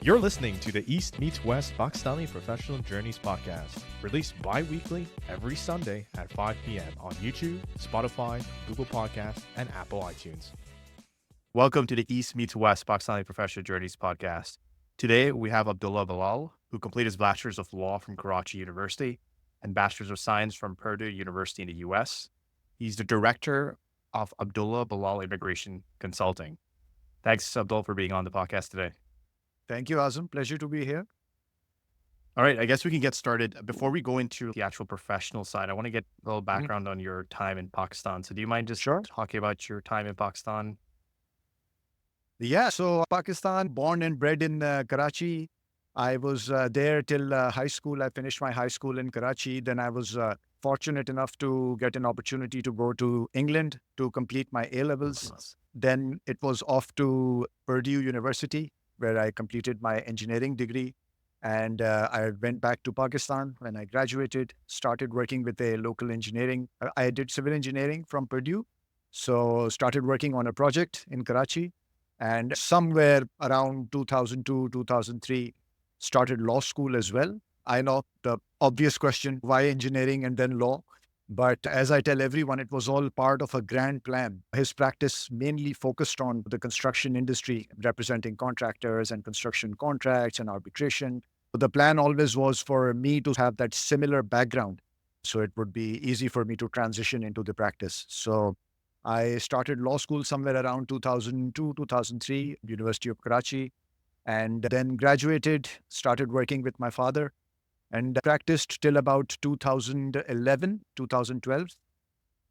You're listening to the East Meets West Pakistani Professional Journeys podcast, released bi-weekly every Sunday at 5 p.m. on YouTube, Spotify, Google Podcasts, and Apple iTunes. Welcome to the East Meets West Pakistani Professional Journeys podcast. Today, we have Abdullah Balal, who completed his Bachelor's of Law from Karachi University and Bachelor's of Science from Purdue University in the U.S. He's the director of Abdullah Balal Immigration Consulting. Thanks, Abdul, for being on the podcast today. Thank you, Azam. Pleasure to be here. All right, I guess we can get started. Before we go into the actual professional side, I want to get a little background on your time in Pakistan. So do you mind just talking about your time in Pakistan? Yeah, so Pakistan, born and bred in Karachi. I was there till high school. I finished my high school in Karachi. Then I was fortunate enough to get an opportunity to go to England to complete my A-levels. Then it was off to Purdue University, where I completed my engineering degree. And I went back to Pakistan when I graduated, started working with a local engineering. I did civil engineering from Purdue. So started working on a project in Karachi. And somewhere around 2002, 2003, started law school as well. I know the obvious question, why engineering and then law? But as I tell everyone, it was all part of a grand plan. His practice mainly focused on the construction industry, representing contractors and construction contracts and arbitration. But the plan always was for me to have that similar background, so it would be easy for me to transition into the practice. So I started law school somewhere around 2002, 2003, University of Karachi, and then graduated, started working with my father, and practiced till about 2011, 2012.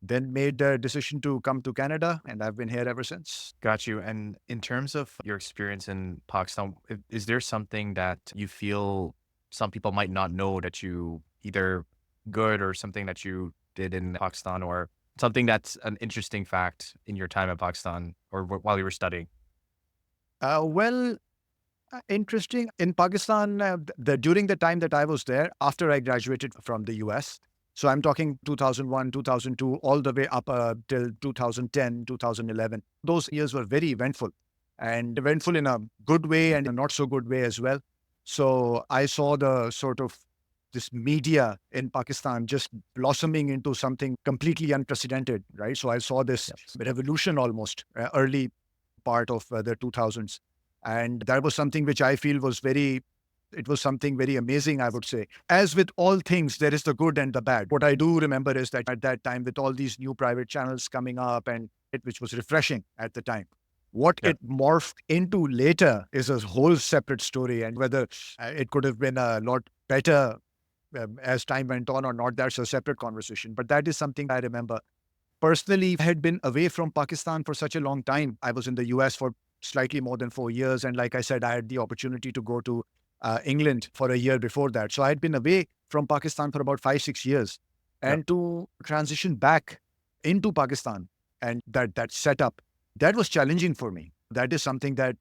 Then made the decision to come to Canada, and I've been here ever since. Got you. And in terms of your experience in Pakistan, is there something that you feel some people might not know that you either good or something that you did in Pakistan, or something that's an interesting fact in your time in Pakistan or while you were studying? Interesting. In Pakistan, during the time that I was there, after I graduated from the US, so I'm talking 2001, 2002, all the way up till 2010, 2011. Those years were very eventful, and eventful in a good way and a not so good way as well. So I saw the sort of this media in Pakistan just blossoming into something completely unprecedented, right? So I saw this revolution almost early part of the 2000s. And that was something which I feel was it was something very amazing, I would say. As with all things, there is the good and the bad. What I do remember is that at that time, with all these new private channels coming up, and which was refreshing at the time, what it morphed into later is a whole separate story. And whether it could have been a lot better as time went on or not, that's a separate conversation. But that is something I remember. Personally, I had been away from Pakistan for such a long time. I was in the US for slightly more than 4 years. And like I said, I had the opportunity to go to England for a year before that. So I had been away from Pakistan for about 5-6 years. And to transition back into Pakistan and that setup, that was challenging for me. That is something that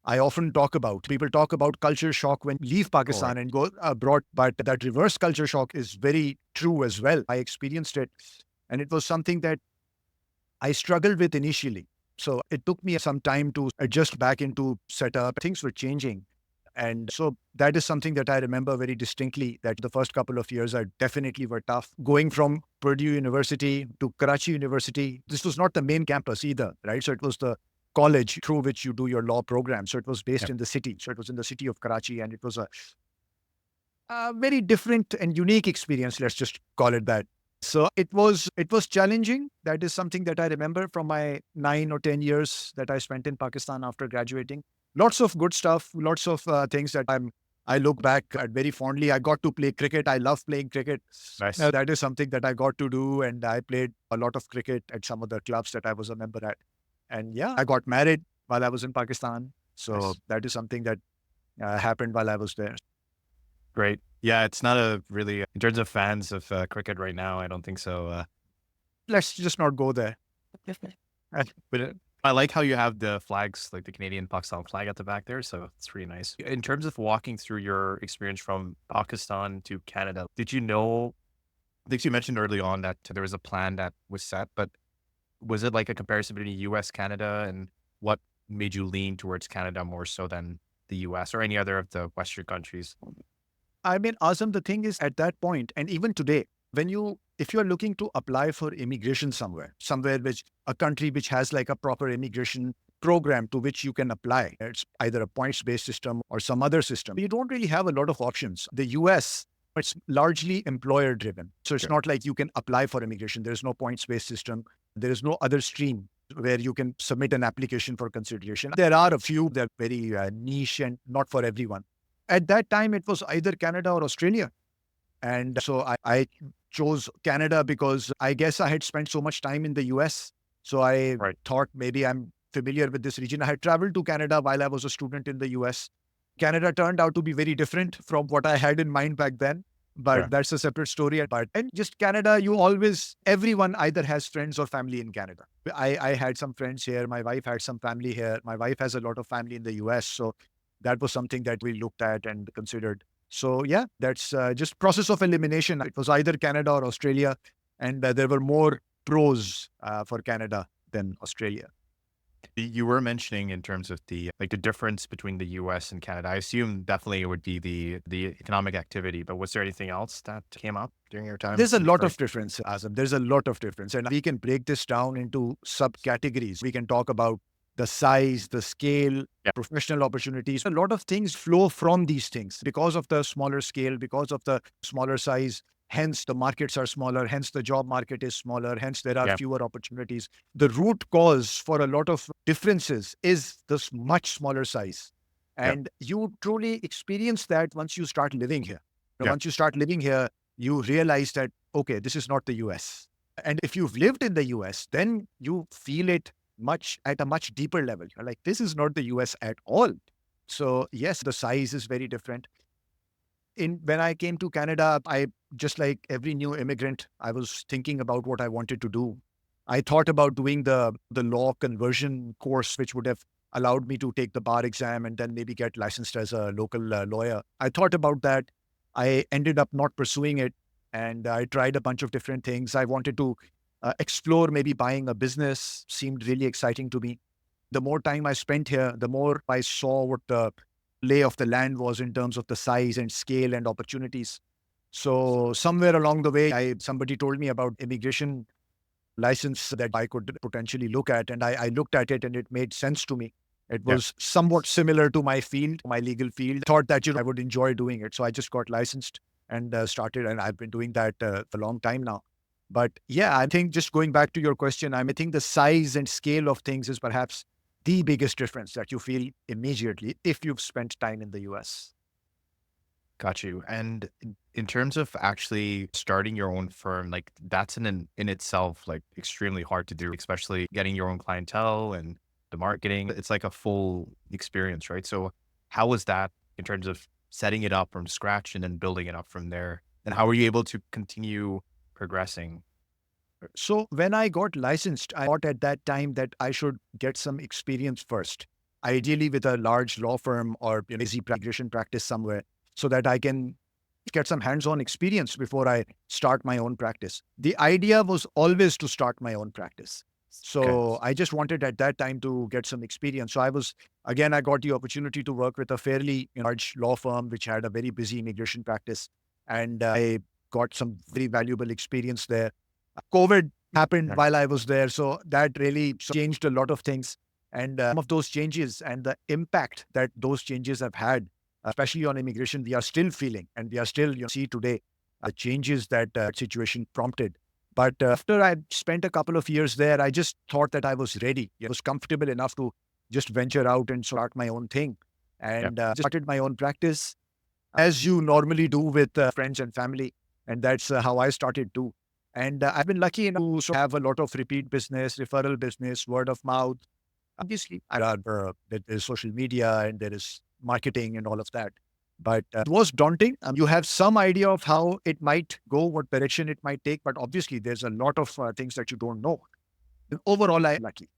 I often talk about. People talk about culture shock when you leave Pakistan and go abroad, but that reverse culture shock is very true as well. I experienced it, and it was something that I struggled with initially. So it took me some time to adjust back into setup. Things were changing. And so that is something that I remember very distinctly, that the first couple of years are definitely were tough. Going from Purdue University to Karachi University, this was not the main campus either, right? So it was the college through which you do your law program. So it was based in the city. So it was in the city of Karachi, and it was a very different and unique experience. Let's just call it that. So it was challenging. That is something that I remember from my 9 or 10 years that I spent in Pakistan after graduating. Lots of good stuff, lots of things that I look back at very fondly. I got to play cricket. I love playing cricket. Nice. That is something that I got to do, and I played a lot of cricket at some of the clubs that I was a member at. And I got married while I was in Pakistan. So that is something that happened while I was there. Great. Yeah, it's not a really, in terms of fans of cricket right now, I don't think so. Let's just not go there. But I like how you have the flags, like the Canadian Pakistan flag at the back there. So it's pretty nice. In terms of walking through your experience from Pakistan to Canada, did you know, I think you mentioned early on that there was a plan that was set, but was it like a comparison between US, Canada, and what made you lean towards Canada more so than the US or any other of the Western countries? I mean, Azam, the thing is at that point, and even today, if you're looking to apply for immigration somewhere which a country which has like a proper immigration program to which you can apply, it's either a points-based system or some other system. You don't really have a lot of options. The US, it's largely employer driven. So it's Sure. not like you can apply for immigration. There's no points-based system. There is no other stream where you can submit an application for consideration. There are a few that are very niche and not for everyone. At that time, it was either Canada or Australia. And so I chose Canada because I guess I had spent so much time in the US. So I Right. thought maybe I'm familiar with this region. I had traveled to Canada while I was a student in the US. Canada turned out to be very different from what I had in mind back then. Yeah. But that's a separate story. But and just Canada, everyone either has friends or family in Canada. I had some friends here. My wife had some family here. My wife has a lot of family in the US. So that was something that we looked at and considered. So yeah, that's just process of elimination. It was either Canada or Australia, and there were more pros for Canada than Australia. You were mentioning in terms of the difference between the US and Canada. I assume definitely it would be the economic activity, but was there anything else that came up during your time? There's a in lot Detroit? of difference, Azam. There's a lot of difference. And we can break this down into subcategories. We can talk about the size, the scale, Yeah. professional opportunities. A lot of things flow from these things because of the smaller scale, because of the smaller size. Hence, the markets are smaller. Hence, the job market is smaller. Hence, there are Yeah. fewer opportunities. The root cause for a lot of differences is this much smaller size. Yeah. And you truly experience that once you start living here. Yeah. Once you start living here, you realize that, okay, this is not the US. And if you've lived in the US, then you feel it at a much deeper level. You're like, this is not the US at all. So yes, the size is very different. When I came to Canada, I just like every new immigrant, I was thinking about what I wanted to do. I thought about doing the law conversion course, which would have allowed me to take the bar exam and then maybe get licensed as a local lawyer. I thought about that. I ended up not pursuing it, and I tried a bunch of different things. I wanted to explore maybe buying a business, seemed really exciting to me. The more time I spent here, the more I saw what the lay of the land was in terms of the size and scale and opportunities. So somewhere along the way, somebody told me about immigration license that I could potentially look at, and I looked at it and it made sense to me. It Yeah. was somewhat similar to my field, my legal field. Thought that I would enjoy doing it, so I just got licensed and started, and I've been doing that for a long time now. But yeah, I think just going back to your question, I think the size and scale of things is perhaps the biggest difference that you feel immediately if you've spent time in the US. Got you. And in terms of actually starting your own firm, like that's in itself like extremely hard to do, especially getting your own clientele and the marketing. It's like a full experience, right? So how was that in terms of setting it up from scratch and then building it up from there? And how were you able to continue progressing? So when I got licensed, I thought at that time that I should get some experience first, ideally with a large law firm or easy immigration practice somewhere, so that I can get some hands-on experience before I start my own practice. The idea was always to start my own practice. Okay. So I just wanted at that time to get some experience. So I got the opportunity to work with a fairly large law firm, which had a very busy immigration practice. And I got some very valuable experience there. COVID happened Yeah. while I was there. So that really changed a lot of things. And some of those changes and the impact that those changes have had, especially on immigration, we are still feeling, and we are still see today the changes that situation prompted. But after I spent a couple of years there, I just thought that I was ready. I was comfortable enough to just venture out and start my own thing, Yeah. and just started my own practice as you normally do with friends and family. And that's how I started too. And I've been lucky enough to have a lot of repeat business, referral business, word of mouth. Obviously, there is social media and there is marketing and all of that. But it was daunting. You have some idea of how it might go, what direction it might take. But obviously, there's a lot of things that you don't know. Overall, I'm lucky.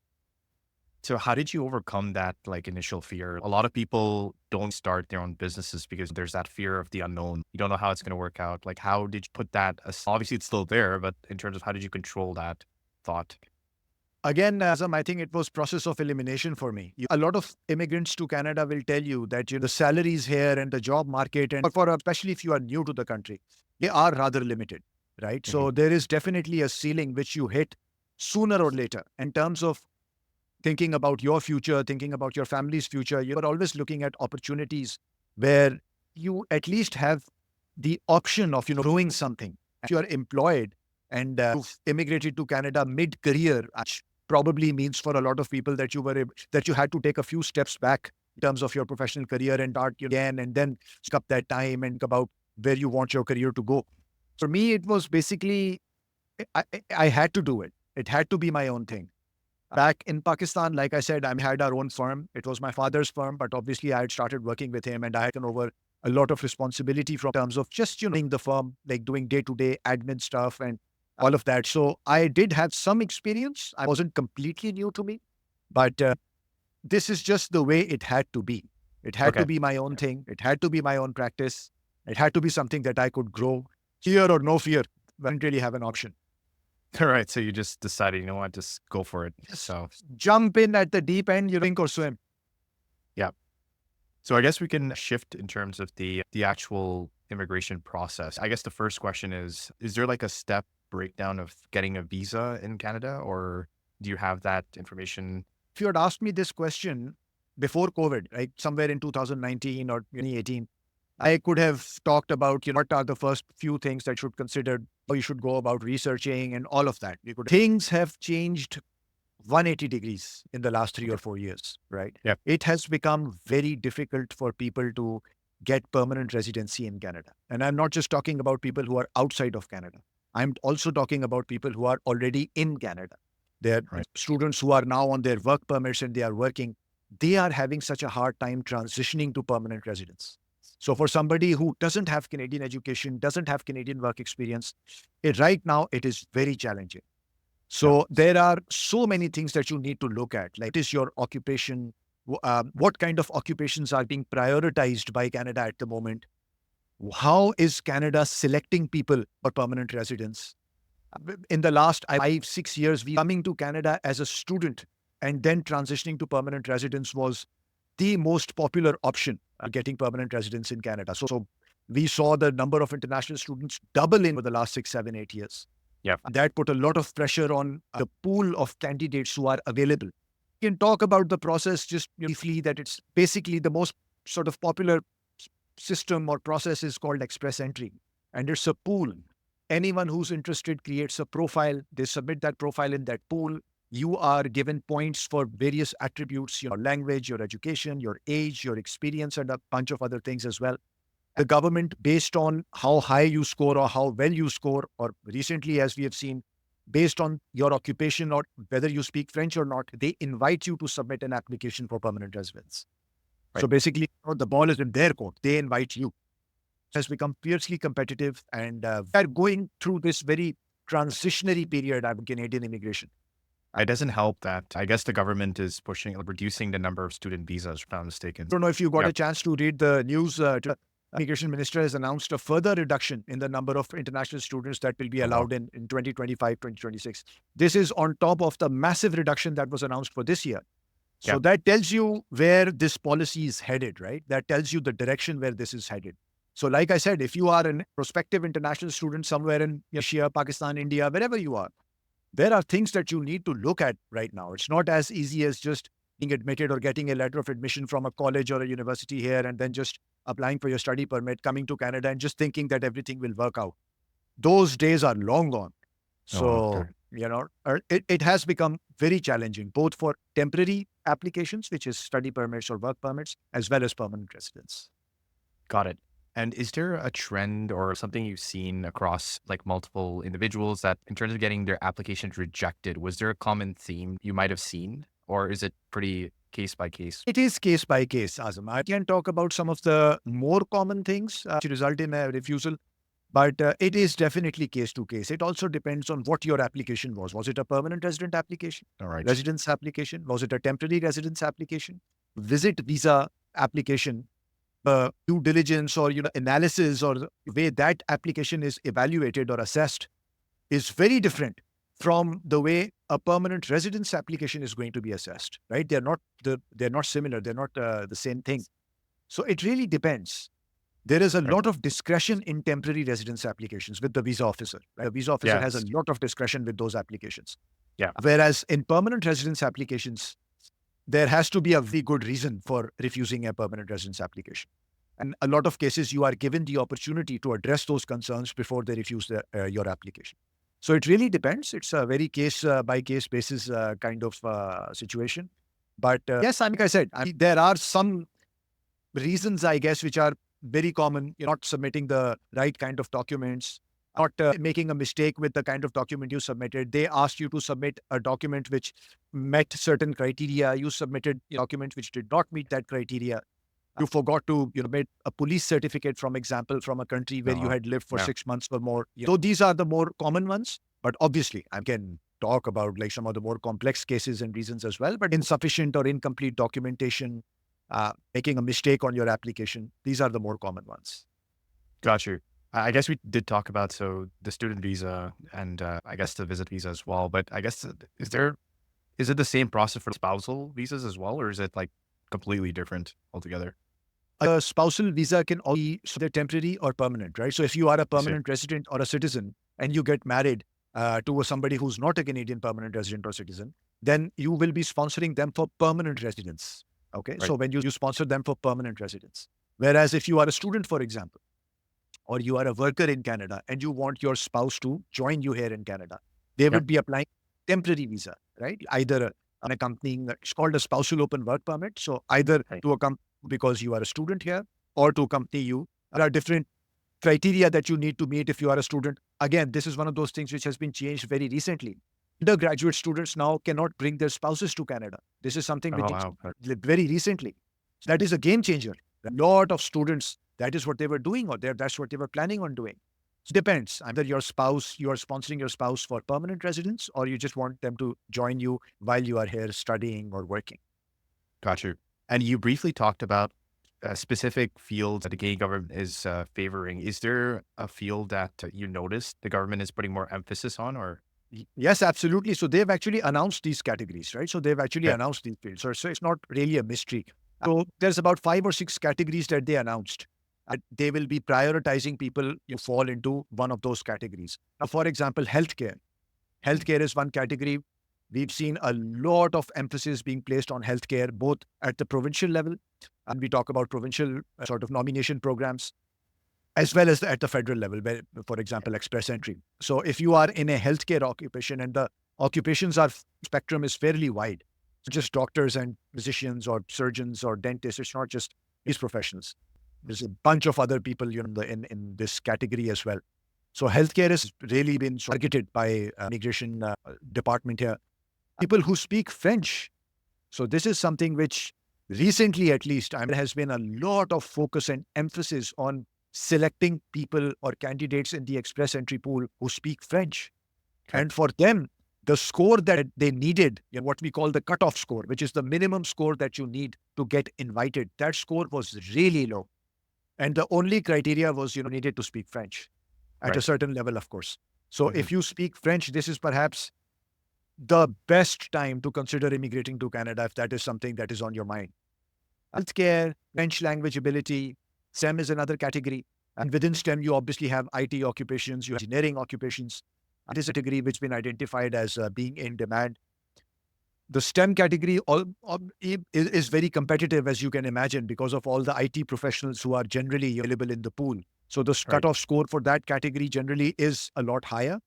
So how did you overcome that like initial fear? A lot of people don't start their own businesses because there's that fear of the unknown. You don't know how it's going to work out. Like how did you put that? Obviously, it's still there, but in terms of how did you control that thought? Again, Azam, I think it was process of elimination for me. A lot of immigrants to Canada will tell you that the salaries here and the job market, and especially if you are new to the country, they are rather limited, right? Mhm. So there is definitely a ceiling which you hit sooner or later in terms of thinking about your future, thinking about your family's future. You are always looking at opportunities where you at least have the option of doing something. If you are employed and you've immigrated to Canada mid-career, which probably means for a lot of people that that you had to take a few steps back in terms of your professional career and start again, and then pick up that time and think about where you want your career to go. For me, it was basically I had to do it. It had to be my own thing. Back in Pakistan, like I said, I had our own firm. It was my father's firm, but obviously I had started working with him and I had taken over a lot of responsibility from terms of just, running the firm, like doing day-to-day admin stuff and all of that. So I did have some experience. I wasn't completely new to me, but this is just the way it had to be. It had to Okay. be my own thing. It had to be my own practice. It had to be something that I could grow. Fear or no fear, I didn't really have an option. All right. So you just decided, you know what, just go for it. Just So, jump in at the deep end, you sink or swim. yeah. So I guess we can shift in terms of the actual immigration process. I guess the first question is there like a step breakdown of getting a visa in Canada, or do you have that information? If you had asked me this question before COVID, right, somewhere in 2019 or 2018, I could have talked about, what are the first few things that you should consider, how you should go about researching and all of that. Things have changed 180 degrees in the last 3 or 4 years, right? Yeah. It has become very difficult for people to get permanent residency in Canada. And I'm not just talking about people who are outside of Canada. I'm also talking about people who are already in Canada. They're Right. students who are now on their work permits and they are working. They are having such a hard time transitioning to permanent residence. So for somebody who doesn't have Canadian education, doesn't have Canadian work experience, right now it is very challenging. Yeah. So there are so many things that you need to look at. Like, what is your occupation? What kind of occupations are being prioritized by Canada at the moment? How is Canada selecting people for permanent residence? In the last 5, 6 years, we coming to Canada as a student and then transitioning to permanent residence was the most popular option getting permanent residence in Canada. So we saw the number of international students double in over the last 6, 7, 8 years. Yeah. That put a lot of pressure on the pool of candidates who are available. We can talk about the process just briefly, that it's basically the most sort of popular system or process is called express entry. And it's a pool. Anyone who's interested creates a profile. They submit that profile in that pool. You are given points for various attributes, your language, your education, your age, your experience, and a bunch of other things as well. The government, based on how high you score or how well you score, or recently, as we have seen, based on your occupation or whether you speak French or not, they invite you to submit an application for permanent residence. Right. So basically, the ball is in their court. They invite you. It has become fiercely competitive, and we are going through this very transitionary period of Canadian immigration. It doesn't help that I guess the government is pushing, reducing the number of student visas, if I'm not mistaken. I don't know if you got Yeah. a chance to read the news. Immigration Minister has announced a further reduction in the number of international students that will be Oh, wow. allowed in 2025, 2026. This is on top of the massive reduction that was announced for this year. So Yeah. that tells you where this policy is headed, right? That tells you the direction where this is headed. So like I said, if you are a prospective international student somewhere in Asia, Pakistan, India, wherever you are, there are things that you need to look at right now. It's not as easy as just being admitted or getting a letter of admission from a college or a university here and then just applying for your study permit, coming to Canada and just thinking that everything will work out. Those days are long gone. Oh, okay. So, it has become very challenging, both for temporary applications, which is study permits or work permits, as well as permanent residence. Got it. And is there a trend or something you've seen across like multiple individuals that in terms of getting their applications rejected, was there a common theme you might have seen, or is it pretty case by case? It is case by case, Azam. I can talk about some of the more common things which result in a refusal, but it is definitely case to case. It also depends on what your application was. Was it a permanent resident application, All right. residence application? Was it a temporary residence application, visit visa application? Due diligence or analysis or the way that application is evaluated or assessed is very different from the way a permanent residence application is going to be assessed, right? They're not similar. They're not the same thing. So it really depends. There is a Right. lot of discretion in temporary residence applications with the visa officer. Right? The visa officer has a Yes. lot of discretion with those applications. Yeah. Whereas in permanent residence applications, there has to be a very good reason for refusing a permanent residence application. And a lot of cases, you are given the opportunity to address those concerns before they refuse your application. So it really depends. It's a very case by case basis kind of situation. But yes, like I said, there are some reasons, I guess, which are very common. You're not submitting the right kind of documents, not making a mistake with the kind of document you submitted. They asked you to submit a document which met certain criteria. You submitted a document which did not meet that criteria. You forgot to make a police certificate, from example, from a country where you Uh-huh. had lived for Yeah. 6 months or more. So these are the more common ones. But obviously, I can talk about like some of the more complex cases and reasons as well. But insufficient or incomplete documentation, making a mistake on your application, these are the more common ones. Got you. I guess we did talk about the student visa and I guess the visit visa as well. But I guess is it the same process for spousal visas as well, or is it like completely different altogether? A spousal visa can be so they're temporary or permanent, right? So if you are a I see. permanent resident or a citizen and you get married to somebody who's not a Canadian permanent resident or citizen, then you will be sponsoring them for permanent residence. Okay. Right. So when you sponsor them for permanent residence. Whereas if you are a student, for example, or you are a worker in Canada and you want your spouse to join you here in Canada, they Yep. would be applying temporary visa, right? Either an accompanying, it's called a spousal open work permit. So either Right. to accompany because you are a student here or to accompany you. There are different criteria that you need to meet if you are a student. Again, this is one of those things which has been changed very recently. Undergraduate students now cannot bring their spouses to Canada. This is something Oh which wow. very recently. So that is a game changer. A lot of students, that is what they were doing, or that's what they were planning on doing. It depends. Either your spouse, you are sponsoring your spouse for permanent residence, or you just want them to join you while you are here studying or working. Got you. And you briefly talked about specific fields that the Canadian government is favoring. Is there a field that you noticed the government is putting more emphasis on, or? Yes, absolutely. So they've actually announced these categories, right? So they've actually Okay. announced these fields. So it's not really a mystery. So there's about 5 or 6 categories that they announced. They will be prioritizing people who fall into one of those categories. Now, for example, healthcare. Healthcare is one category. We've seen a lot of emphasis being placed on healthcare, both at the provincial level, and we talk about provincial sort of nomination programs, as well as at the federal level, where, for example, express entry. So if you are in a healthcare occupation, and the occupations are spectrum is fairly wide, it's just doctors and physicians or surgeons or dentists. It's not just these professionals. There's a bunch of other people in this category as well. So healthcare has really been targeted by immigration department here. People who speak French. So this is something which recently, at least, there has been a lot of focus and emphasis on selecting people or candidates in the express entry pool who speak French. Okay. And for them, the score that they needed, what we call the cutoff score, which is the minimum score that you need to get invited, that score was really low. And the only criteria was, needed to speak French at a Right. certain level, of course. So Mhm. if you speak French, this is perhaps the best time to consider immigrating to Canada if that is something that is on your mind. Healthcare, French language ability, STEM is another category. And within STEM, you obviously have IT occupations, you have engineering occupations. It is a category which has been identified as being in demand. The STEM category is very competitive, as you can imagine, because of all the IT professionals who are generally available in the pool. So the Right. cutoff score for that category generally is a lot higher.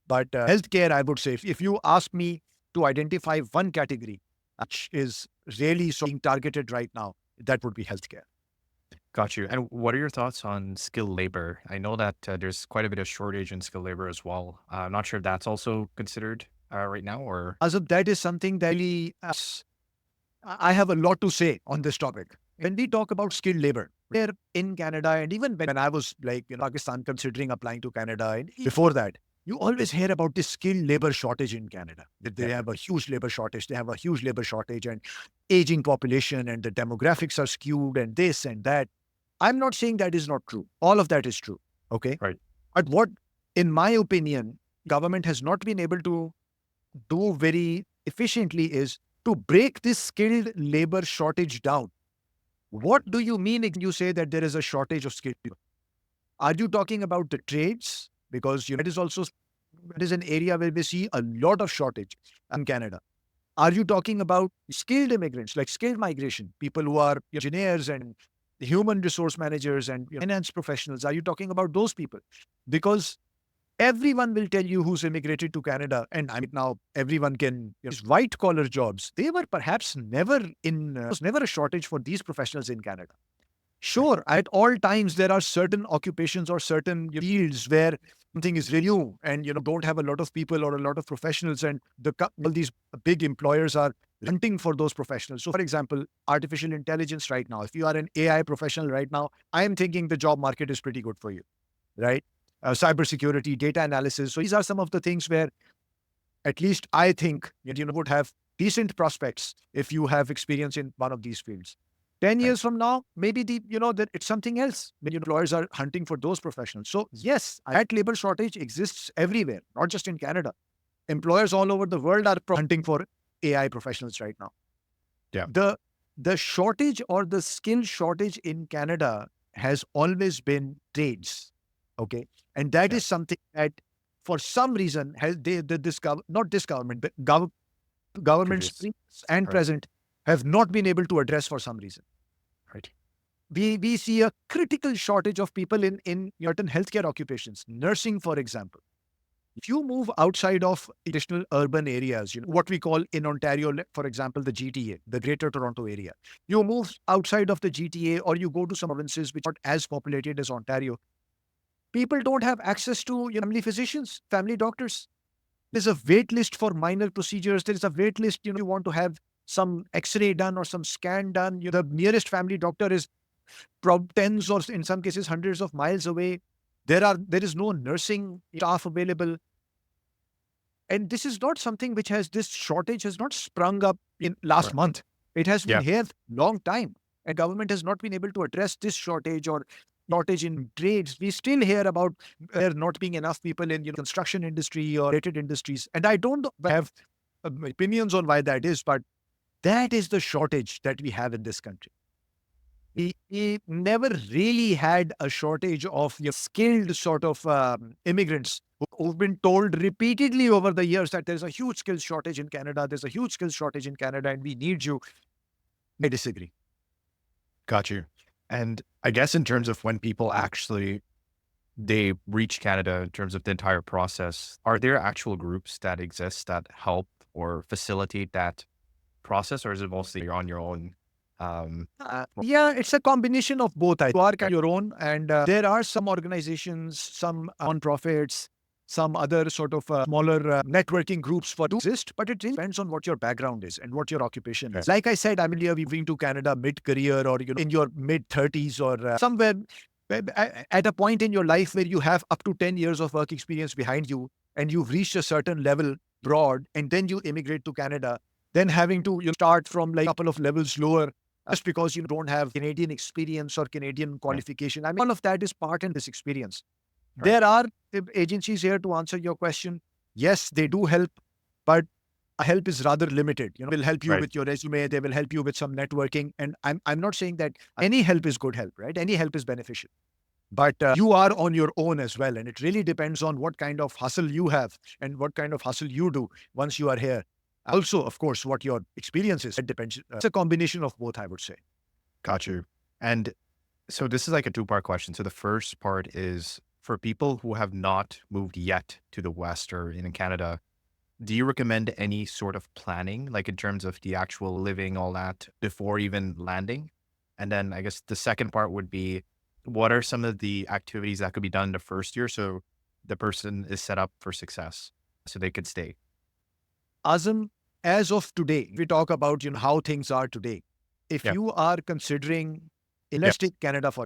But healthcare, I would say, if you ask me to identify one category which is really being targeted right now, that would be healthcare. Got you. And what are your thoughts on skilled labor? I know that there's quite a bit of shortage in skilled labor as well. I'm not sure if that's also considered right now, or? As of that is something that really, I have a lot to say on this topic. When we talk about skilled labor, here in Canada, and even when I was like in Pakistan considering applying to Canada, and before that, you always hear about this skilled labor shortage in Canada. That they Yeah. have a huge labor shortage. They have a huge labor shortage and aging population, and the demographics are skewed, and this and that. I'm not saying that is not true. All of that is true. Okay. Right. But what, in my opinion, government has not been able to do very efficiently is to break this skilled labor shortage down. What do you mean if you say that there is a shortage of skilled labor? Are you talking about the trades? Because that is an area where we see a lot of shortage in Canada. Are you talking about skilled immigrants, like skilled migration, people who are engineers and human resource managers and finance professionals? Are you talking about those people? Because everyone will tell you who's immigrated to Canada, and I mean now everyone can. These white collar jobs, they were perhaps never in. Was never a shortage for these professionals in Canada. Sure, at all times there are certain occupations or certain fields where something is really new and don't have a lot of people or a lot of professionals, and all these big employers are hunting for those professionals. So, for example, artificial intelligence right now. If you are an AI professional right now, I am thinking the job market is pretty good for you, right? Cybersecurity, data analysis. So these are some of the things where at least I think would have decent prospects if you have experience in one of these fields. 10 Right. years from now, maybe that it's something else. When employers are hunting for those professionals. So yes, that labor shortage exists everywhere, not just in Canada. Employers all over the world are hunting for AI professionals right now. Yeah. The shortage or the skill shortage in Canada has always been trades. Okay. And that Yeah. is something that for some reason has not this government, but governments Previous. and Right. present have not been able to address for some reason. Right. We see a critical shortage of people in certain healthcare occupations, nursing, for example. If you move outside of traditional urban areas, what we call in Ontario, for example, the GTA, the Greater Toronto Area, you move outside of the GTA or you go to some provinces which are not as populated as Ontario, people don't have access to family physicians, family doctors. There's a wait list for minor procedures. There is a wait list, you want to have some X-ray done or some scan done. The nearest family doctor is tens or in some cases hundreds of miles away. There is no nursing staff available. And this is not something which this shortage has not sprung up in last Right. month. It has been Yeah. here long time. And government has not been able to address this shortage or shortage in trades. We still hear about there not being enough people in construction industry or related industries. And I don't have opinions on why that is, but that is the shortage that we have in this country. We never really had a shortage of skilled sort of immigrants who've been told repeatedly over the years that there's a huge skills shortage in Canada, there's a huge skills shortage in Canada, and we need you. I disagree. Got you. And I guess in terms of when people actually they reach Canada in terms of the entire process, are there actual groups that exist that help or facilitate that process, or is it mostly you're on your own? Yeah, it's a combination of both. You are your own, and there are some organizations, some non-profits, some other sort of smaller networking groups for to exist, but it really depends on what your background is and what your occupation is. Like I said, I mean, you're moving to Canada mid-career or in your mid-30s or somewhere at a point in your life where you have up to 10 years of work experience behind you and you've reached a certain level broad, and then you immigrate to Canada, then having to start from like a couple of levels lower just because you don't have Canadian experience or Canadian qualification. I mean, all of that is part in this experience. Right. There are agencies here to answer your question. Yes, they do help, but help is rather limited. Will help you Right. with your resume. They will help you with some networking. And I'm not saying that any help is good help, right? Any help is beneficial. But you are on your own as well. And it really depends on what kind of hustle you have and what kind of hustle you do once you are here. Also, of course, what your experience is. It depends. It's a combination of both, I would say. Got you. And so this is like a two-part question. So the first part is for people who have not moved yet to the West or in Canada, do you recommend any sort of planning, like in terms of the actual living, all that, before even landing? And then I guess the second part would be, what are some of the activities that could be done the first year so the person is set up for success so they could stay? Azam, as of today, we talk about how things are today. If Yep. you are considering, let's take Canada for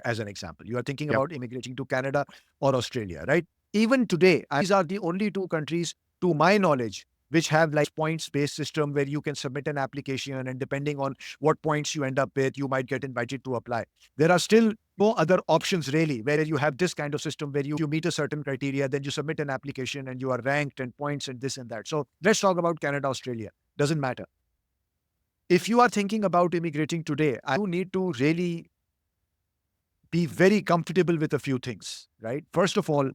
as an example. You are thinking Yep. about immigrating to Canada or Australia, right? Even today, these are the only two countries, to my knowledge, which have like points-based system where you can submit an application, and depending on what points you end up with, you might get invited to apply. There are still no other options really where you have this kind of system where you meet a certain criteria, then you submit an application and you are ranked and points and this and that. So let's talk about Canada, Australia. Doesn't matter. If you are thinking about immigrating today, you need to really be very comfortable with a few things, right? First of all,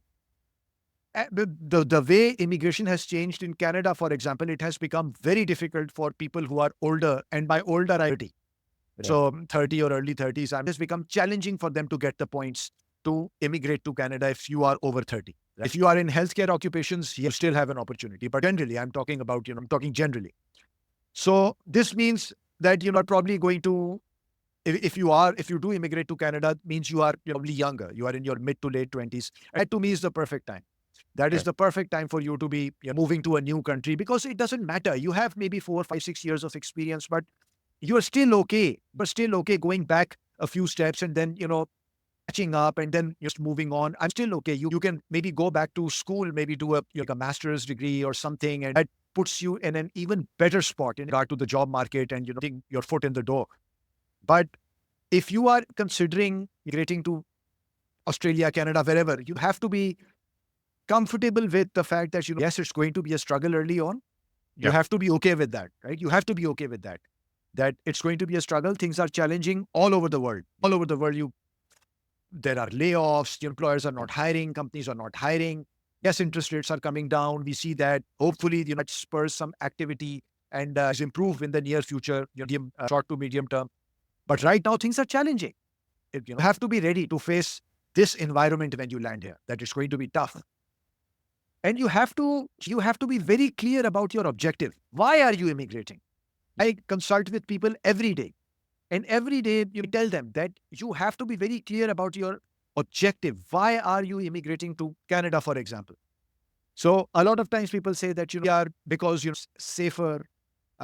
the way immigration has changed in Canada, for example, it has become very difficult for people who are older, and by older, I 30. Right. So 30 or early 30s, it has become challenging for them to get the points to immigrate to Canada if you are over 30. Right? If you are in healthcare occupations, you still have an opportunity. But generally, I'm talking about, I'm talking generally. So this means that you're probably going to, if you do immigrate to Canada, means you are probably younger. You are in your mid to late 20s. That to me is the perfect time. That is the perfect time for you to be moving to a new country, because it doesn't matter. You have maybe 4, 5, 6 years of experience, but you're still okay. But still okay going back a few steps and then, catching up and then just moving on. I'm still okay. You can maybe go back to school, maybe do a master's degree or something, and that puts you in an even better spot in regard to the job market and, getting your foot in the door. But if you are considering migrating to Australia, Canada, wherever, you have to be comfortable with the fact that, yes, it's going to be a struggle early on. You have to be okay with that, right? You have to be okay with that it's going to be a struggle. Things are challenging all over the world. All over the world, there are layoffs, employers are not hiring, companies are not hiring. Yes, interest rates are coming down. We see that. Hopefully, it spurs some activity and improve in the near future, short to medium term. But right now, things are challenging. You have to be ready to face this environment when you land here, that it's going to be tough. And you have to be very clear about your objective. Why are you immigrating? I consult with people every day. And every day you tell them that you have to be very clear about your objective. Why are you immigrating to Canada, for example? So a lot of times people say that, you are because safer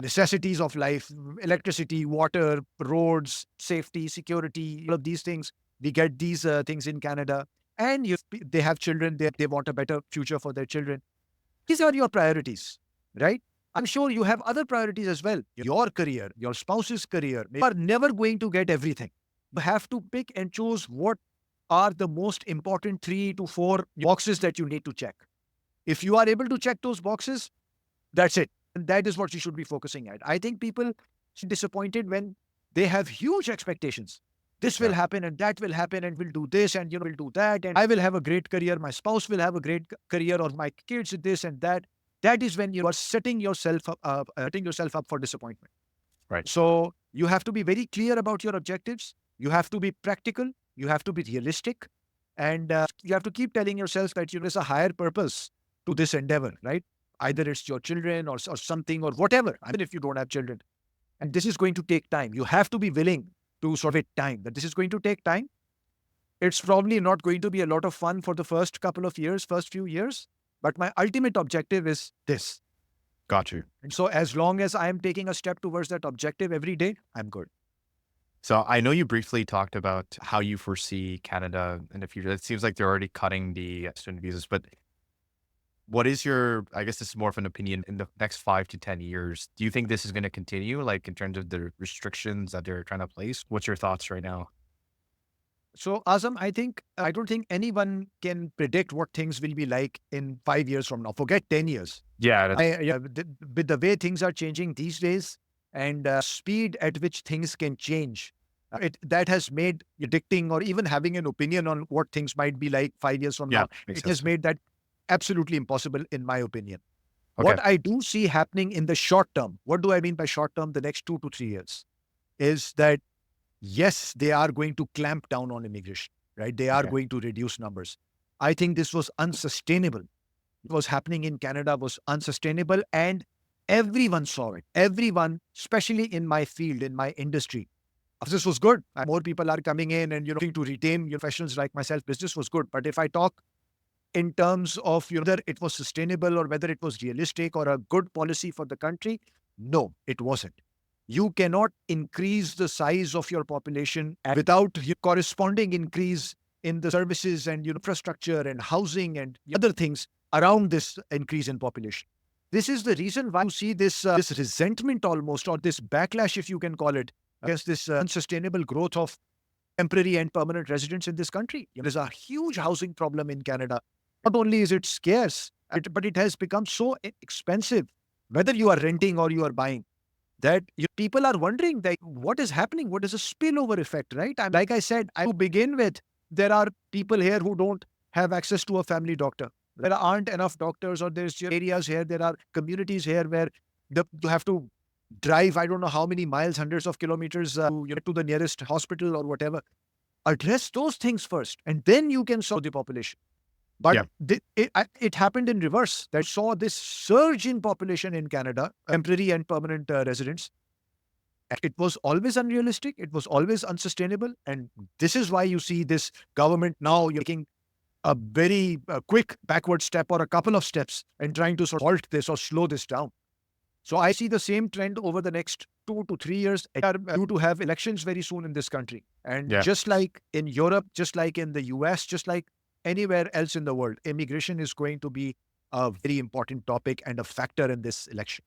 necessities of life, electricity, water, roads, safety, security, all of these things. We get these things in Canada. And they have children, they want a better future for their children. These are your priorities, right? I'm sure you have other priorities as well. Your career, your spouse's career. You are never going to get everything. You have to pick and choose what are the most important 3 to 4 boxes that you need to check. If you are able to check those boxes, that's it. And that is what you should be focusing at. I think people are disappointed when they have huge expectations. This will happen and that will happen and we'll do this and we'll do that and I will have a great career. My spouse will have a great career or my kids this and that. That is when you are setting yourself up for disappointment. Right. So you have to be very clear about your objectives. You have to be practical. You have to be realistic. And you have to keep telling yourself that there's a higher purpose to this endeavor, right? Either it's your children or something or whatever, even if you don't have children. And this is going to take time. You have to be willing to sort of time that this is going to take time. It's probably not going to be a lot of fun for the first few years, but my ultimate objective is this. Got you. And so as long as I am taking a step towards that objective every day, I'm good. So I know you briefly talked about how you foresee Canada in the future. It seems like they're already cutting the student visas, but what is I guess this is more of an opinion, in the next 5 to 10 years, do you think this is going to continue, like in terms of the restrictions that they're trying to place? What's your thoughts right now? So Azam, I don't think anyone can predict what things will be like in 5 years from now. Forget 10 years. Yeah. With the way things are changing these days and speed at which things can change, that has made predicting or even having an opinion on what things might be like 5 years from now, it has made that absolutely impossible, in my opinion. Okay. What I do see happening in the short term, what do I mean by short term? The next 2 to 3 years, is that yes, they are going to clamp down on immigration, right? They are going to reduce numbers. I think this was unsustainable. What was happening in Canada was unsustainable, and everyone saw it. Everyone, especially in my field, in my industry. This was good. More people are coming in and looking to retain professionals like myself. Business was good. But if I talk in terms of whether it was sustainable or whether it was realistic or a good policy for the country, no, it wasn't. You cannot increase the size of your population without corresponding increase in the services and infrastructure and housing and other things around this increase in population. This is the reason why you see this resentment almost, or this backlash, if you can call it, against this unsustainable growth of temporary and permanent residents in this country. There's a huge housing problem in Canada. Not only is it scarce, but it has become so expensive, whether you are renting or you are buying, that people are wondering that what is happening? What is a spillover effect, right? Like I said, to begin with, there are people here who don't have access to a family doctor. There aren't enough doctors, or there's areas here, there are communities here where you have to drive, I don't know how many miles, hundreds of kilometers to the nearest hospital or whatever. Address those things first, and then you can solve the population. But it happened in reverse. That saw this surge in population in Canada, temporary and permanent residents. It was always unrealistic. It was always unsustainable. And this is why you see this government now taking a very quick backward step or a couple of steps and trying to sort of halt this or slow this down. So I see the same trend over the next 2 to 3 years. We are due to have elections very soon in this country. And just like in Europe, just like in the US, just like anywhere else in the world, immigration is going to be a very important topic and a factor in this election.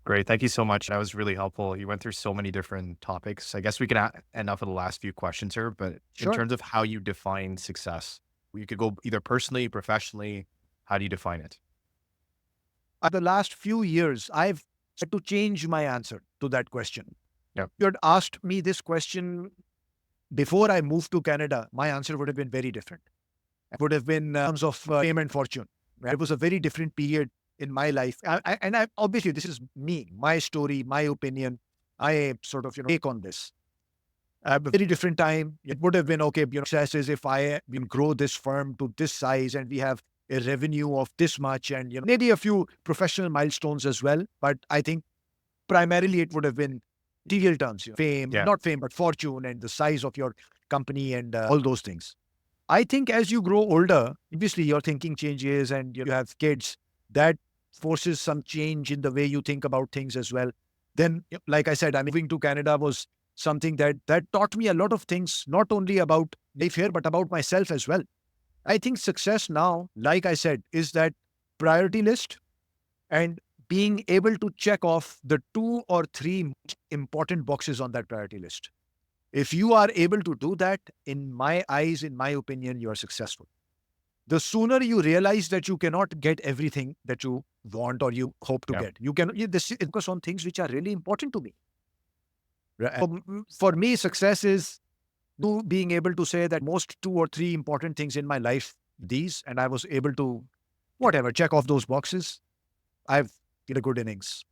Great. Thank you so much. That was really helpful. You went through so many different topics. I guess we can end up with the last few questions here, but in terms of how you define success, you could go either personally, professionally. How do you define it? The last few years, I've had to change my answer to that question. Yep. If you had asked me this question before I moved to Canada, my answer would have been very different. It would have been in terms of fame and fortune. It was a very different period in my life. Obviously, this is me, my story, my opinion. I sort of take on this. A very different time. It would have been, okay, success is if I grow this firm to this size and we have a revenue of this much, and maybe a few professional milestones as well. But I think primarily it would have been material terms, fame, not fame, but fortune and the size of your company and all those things. I think as you grow older, obviously your thinking changes and you have kids. That forces some change in the way you think about things as well. Then, like I said, moving to Canada was something that taught me a lot of things, not only about life here, but about myself as well. I think success now, like I said, is that priority list and being able to check off the 2 or 3 important boxes on that priority list. If you are able to do that, in my eyes, in my opinion, you are successful. The sooner you realize that you cannot get everything that you want or you hope to get, you can focus on things which are really important to me. For me, success is being able to say that most 2 or 3 important things in my life, and I was able to, check off those boxes. I've did a good innings.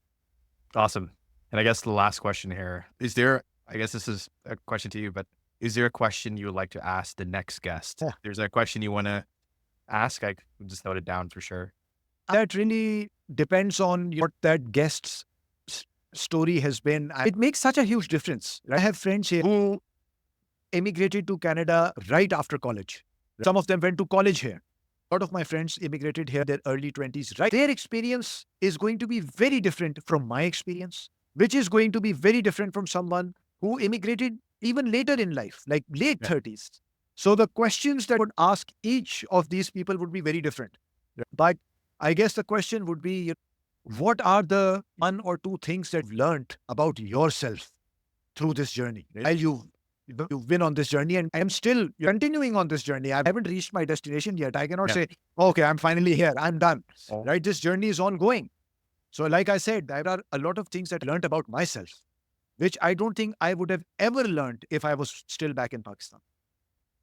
Awesome. And I guess the last question here, I guess this is a question to you, but is there a question you would like to ask the next guest? Yeah. There's a question you want to ask, I just note it down for sure. That really depends on what that guest's story has been. It makes such a huge difference. I have friends here who immigrated to Canada right after college. Some of them went to college here. A lot of my friends immigrated here in their early 20s. Right? Their experience is going to be very different from my experience, which is going to be very different from someone who immigrated even later in life, like late 30s. So the questions that I would ask each of these people would be very different. But I guess the question would be, what are the 1 or 2 things that you've learned about yourself through this journey? While you've been on this journey, and I am still continuing on this journey. I haven't reached my destination yet. I cannot say, okay, I'm finally here. I'm done. Right? This journey is ongoing. So like I said, there are a lot of things that I learned about myself, which I don't think I would have ever learned if I was still back in Pakistan.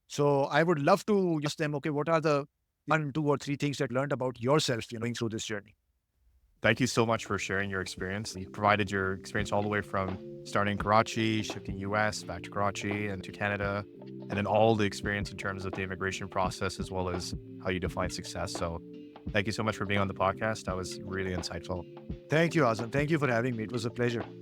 So I would love to ask them, okay, what are the 1, 2, or 3 things that you learned about yourself going through this journey? Thank you so much for sharing your experience. You provided your experience all the way from starting in Karachi, shifting US, back to Karachi and to Canada, and then all the experience in terms of the immigration process, as well as how you define success. So thank you so much for being on the podcast. That was really insightful. Thank you, Azam. Thank you for having me. It was a pleasure.